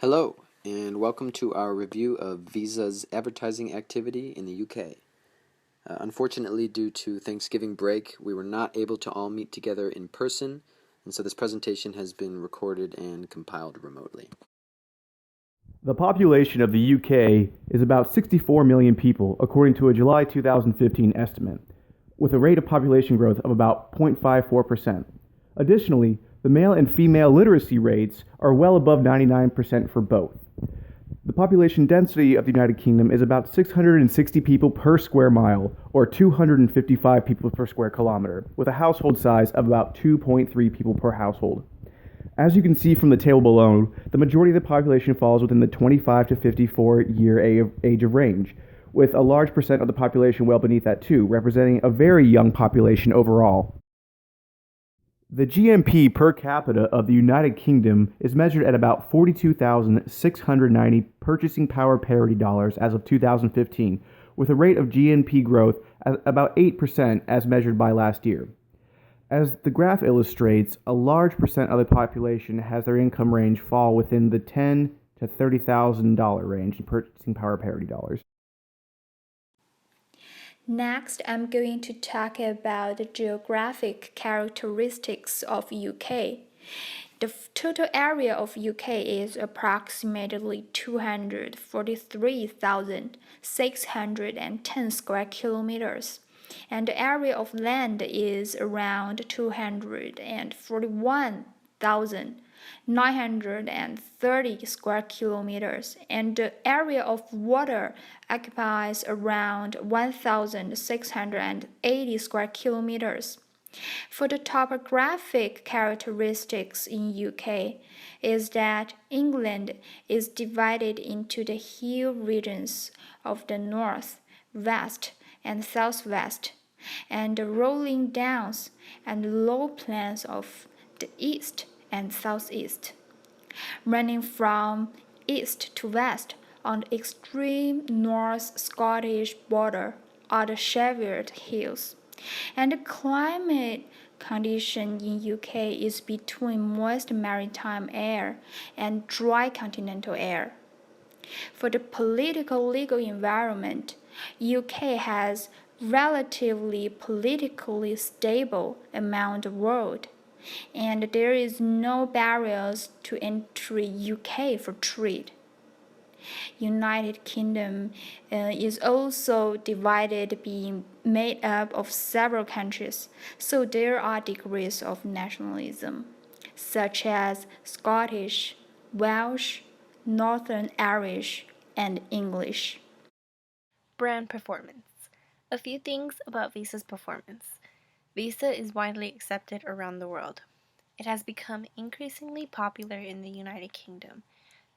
Hello, and welcome to our review of Visa's advertising activity in the UK. Unfortunately, due to Thanksgiving break, we were not able to all meet together in person, and so this presentation has been recorded and compiled remotely. The population of the UK is about 64 million people, according to a July 2015 estimate, with a rate of population growth of about 0.54%. Additionally, the male and female literacy rates are well above 99% for both. The population density of the United Kingdom is about 660 people per square mile, or 255 people per square kilometer, with a household size of about 2.3 people per household. As you can see from the table below, the majority of the population falls within the 25 to 54 year age of range, with a large percent of the population well beneath that too, representing a very young population overall. The GMP per capita of the United Kingdom is measured at about 42,690 purchasing power parity dollars as of 2015, with a rate of GNP growth at about 8% as measured by last year. As the graph illustrates, a large percent of the population has their income range fall within the $10,000 to $30,000 range in purchasing power parity dollars. Next, I'm going to talk about the geographic characteristics of UK. The total area of UK is approximately 243,610 square kilometers, and the area of land is around 241,930 square kilometers, and the area of water occupies around 1,680 square kilometers. For the topographic characteristics in UK is that England is divided into the hill regions of the north, west, and southwest, and the rolling downs and low plains of the east and southeast. Running from east to west on the extreme north Scottish border are the Cheviot Hills, and the climate condition in UK is between moist maritime air and dry continental air. For the political legal environment, UK has relatively politically stable among the world, and there is no barriers to entry UK for trade. United Kingdom is also divided, being made up of several countries, so there are degrees of nationalism, such as Scottish, Welsh, Northern Irish, and English. Brand performance. A few things about Visa's performance. Visa is widely accepted around the world. It has become increasingly popular in the United Kingdom.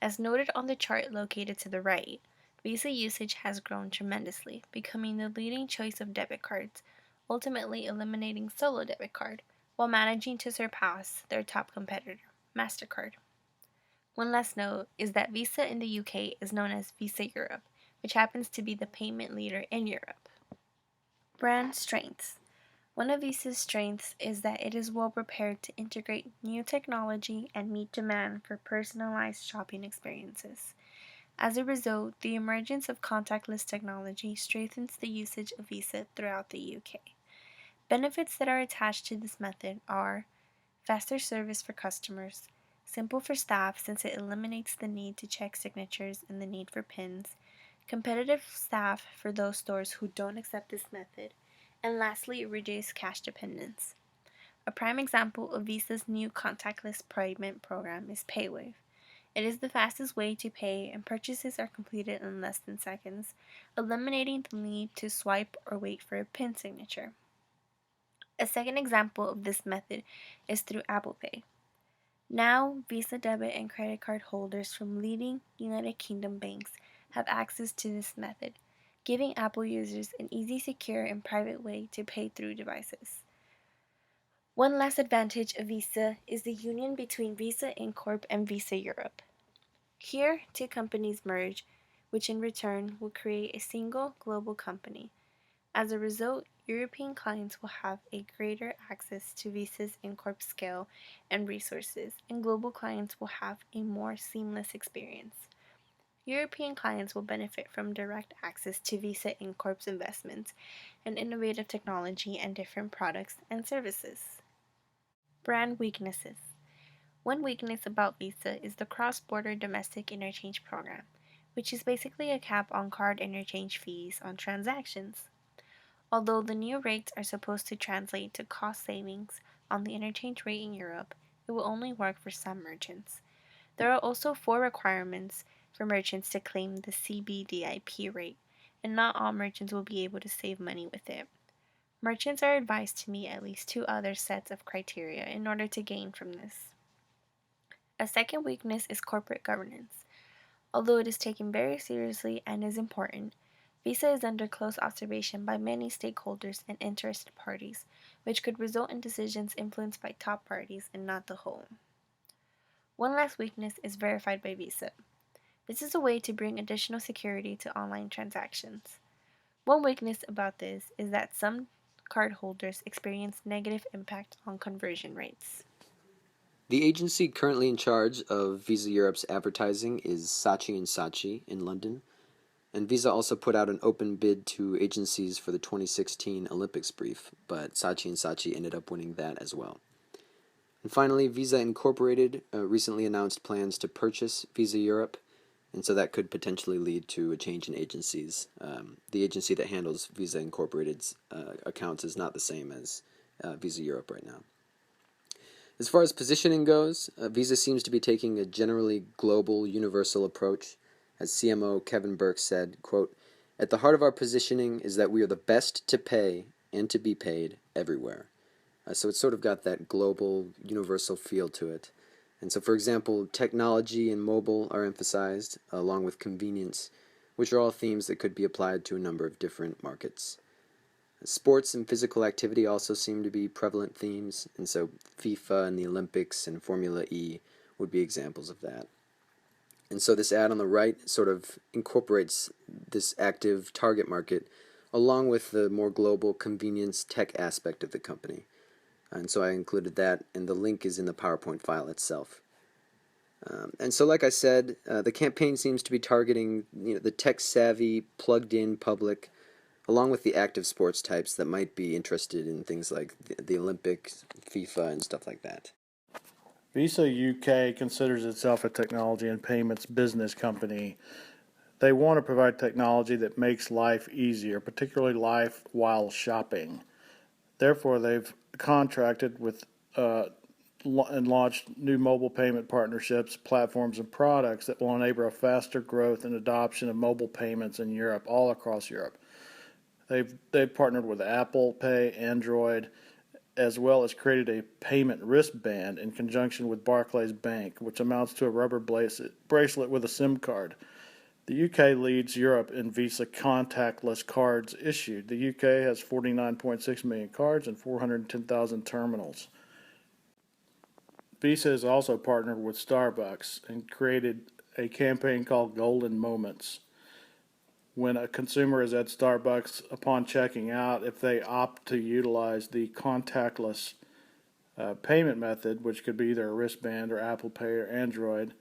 As noted on the chart located to the right, Visa usage has grown tremendously, becoming the leading choice of debit cards, ultimately eliminating Solo Debit Card, while managing to surpass their top competitor, MasterCard. One last note is that Visa in the UK is known as Visa Europe, which happens to be the payment leader in Europe. Brand strengths. One of Visa's strengths is that it is well prepared to integrate new technology and meet demand for personalized shopping experiences. As a result, the emergence of contactless technology strengthens the usage of Visa throughout the UK. Benefits that are attached to this method are faster service for customers, simple for staff since it eliminates the need to check signatures and the need for PINs, competitive staff for those stores who don't accept this method, and lastly, reduce cash dependence. A prime example of Visa's new contactless payment program is PayWave. It is the fastest way to pay, and purchases are completed in less than seconds, eliminating the need to swipe or wait for a PIN signature. A second example of this method is through Apple Pay. Now, Visa debit and credit card holders from leading United Kingdom banks have access to this method, giving Apple users an easy, secure, and private way to pay through devices. One last advantage of Visa is the union between Visa Incorp and Visa Europe. Here, two companies merge, which in return will create a single global company. As a result, European clients will have a greater access to Visa's Incorp scale and resources, and global clients will have a more seamless experience. European clients will benefit from direct access to Visa Incorp's investments and innovative technology and different products and services. Brand weaknesses. One weakness about Visa is the cross-border domestic interchange program, which is basically a cap on card interchange fees on transactions. Although the new rates are supposed to translate to cost savings on the interchange rate in Europe, it will only work for some merchants. There are also 4 requirements for merchants to claim the CBDIP rate, and not all merchants will be able to save money with it. Merchants are advised to meet at least 2 other sets of criteria in order to gain from this. A second weakness is corporate governance. Although it is taken very seriously and is important, Visa is under close observation by many stakeholders and interested parties, which could result in decisions influenced by top parties and not the whole. One last weakness is verified by Visa. This is a way to bring additional security to online transactions. One weakness about this is that some cardholders experience negative impact on conversion rates. The agency currently in charge of Visa Europe's advertising is Saatchi & Saatchi in London, and Visa also put out an open bid to agencies for the 2016 Olympics brief, but Saatchi & Saatchi ended up winning that as well. And finally, Visa Incorporated recently announced plans to purchase Visa Europe, and so that could potentially lead to a change in agencies. The agency that handles Visa Incorporated's accounts is not the same as Visa Europe right now. As far as positioning goes, Visa seems to be taking a generally global, universal approach. As CMO Kevin Burke said, quote, "At the heart of our positioning is that we are the best to pay and to be paid everywhere." So it's sort of got that global, universal feel to it. And so, for example, technology and mobile are emphasized, along with convenience, which are all themes that could be applied to a number of different markets. Sports and physical activity also seem to be prevalent themes, and so FIFA and the Olympics and Formula E would be examples of that. And so this ad on the right sort of incorporates this active target market along with the more global convenience tech aspect of the company. And so I included that, and the link is in the PowerPoint file itself. And so, like I said, the campaign seems to be targeting the tech-savvy, plugged-in public, along with the active sports types that might be interested in things like the Olympics, FIFA, and stuff like that. Visa UK considers itself a technology and payments business company. They want to provide technology that makes life easier, particularly life while shopping. Therefore, they've contracted with and launched new mobile payment partnerships, platforms, and products that will enable a faster growth and adoption of mobile payments in Europe, all across Europe. They've partnered with Apple Pay, Android, as well as created a payment wristband in conjunction with Barclays Bank, which amounts to a rubber bracelet with a SIM card. The UK leads Europe in Visa contactless cards issued. The UK has 49.6 million cards and 410,000 terminals. Visa has also partnered with Starbucks and created a campaign called Golden Moments. When a consumer is at Starbucks upon checking out, if they opt to utilize the contactless payment method, which could be either a wristband or Apple Pay or Android,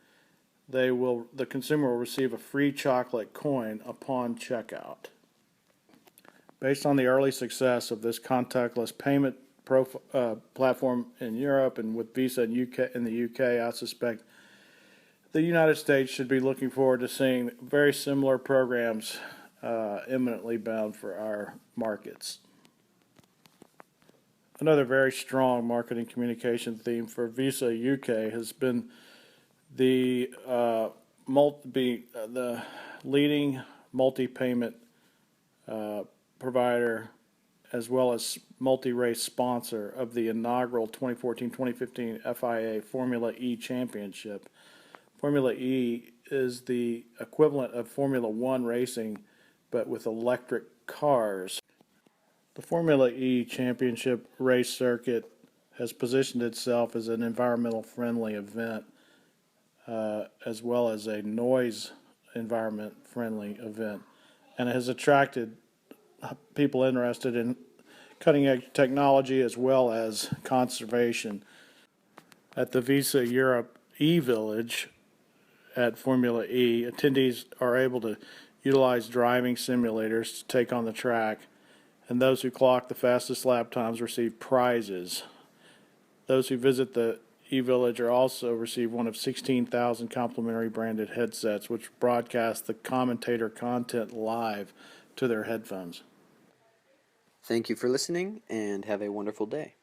the consumer will receive a free chocolate coin upon checkout. Based on the early success of this contactless payment platform in Europe and with Visa in the UK, I suspect the United States should be looking forward to seeing very similar programs imminently bound for our markets. Another very strong marketing communication theme for Visa UK has been the leading multi-payment provider as well as multi-race sponsor of the inaugural 2014-2015 FIA Formula E Championship. Formula E is the equivalent of Formula One racing, but with electric cars. The Formula E Championship race circuit has positioned itself as an environmental-friendly event, as well as a noise environment-friendly event, and it has attracted people interested in cutting-edge technology as well as conservation. At the Visa Europe e-Village at Formula E, attendees are able to utilize driving simulators to take on the track, and those who clock the fastest lap times receive prizes. Those who visit the e-Village are also receive one of 16,000 complimentary branded headsets, which broadcast the commentator content live to their headphones. Thank you for listening, and have a wonderful day.